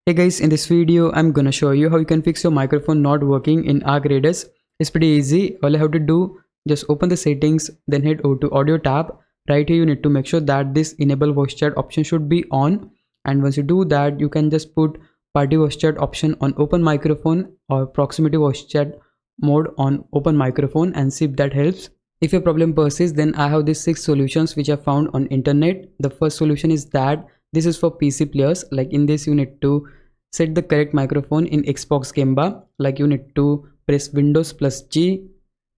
Hey guys, in this video I'm gonna show you how you can fix your microphone not working in Arc Raiders. It's pretty easy. All you have to do, just open the settings, then head over to audio tab. Right here you need to make sure that this enable voice chat option should be on, and once you do that you can just put party voice chat option on open microphone or proximity voice chat mode on open microphone and see if that helps. If your problem persists, then I have these 6 solutions which I found on internet. The first solution is that this is for PC players. Like in this you need to set the correct microphone in Xbox game bar. Like you need to press Windows plus G,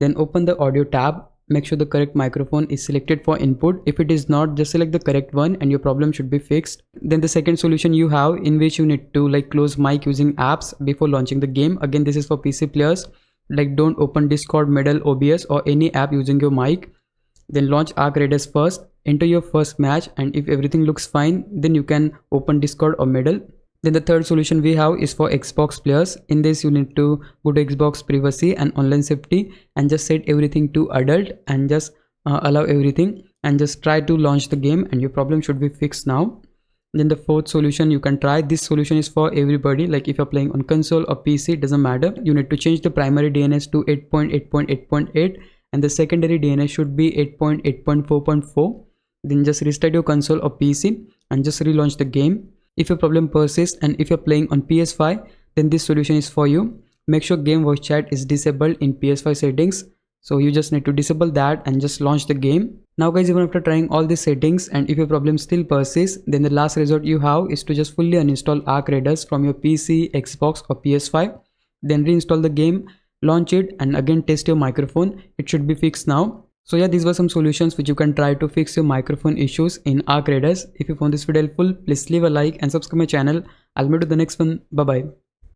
then open the audio tab. Make sure the correct microphone is selected for input. If it is not, just select the correct one and your problem should be fixed. Then the second solution you have, in which you need to close mic using apps before launching the game. Again, this is for PC players. Like don't open Discord, Medal, OBS or any app using your mic. Then launch Arc Raiders first, enter your first match, and if everything looks fine, then you can open Discord or Medal. Then the third solution we have is for Xbox players. In this you need to go to Xbox privacy and online safety and just set everything to adult and just allow everything and just try to launch the game and your problem should be fixed now. Then the fourth solution you can try. This solution is for everybody. Like if you're playing on console or PC, it doesn't matter. You need to change the primary DNS to 8.8.8.8 and the secondary DNS should be 8.8.4.4. Then just restart your console or PC and just relaunch the game. If your problem persists and if you're playing on PS5, then this solution is for you. Make sure game voice chat is disabled in PS5 settings. So you just need to disable that and just launch the game. Now guys, even after trying all these settings and if your problem still persists, then the last resort you have is to just fully uninstall Arc Raiders from your PC, Xbox or PS5. Then reinstall the game, launch it and again test your microphone. It should be fixed now. So yeah, these were some solutions which you can try to fix your microphone issues in Arc Raiders. If you found this video helpful, please leave a like and subscribe my channel. I'll meet you in the next one. Bye bye.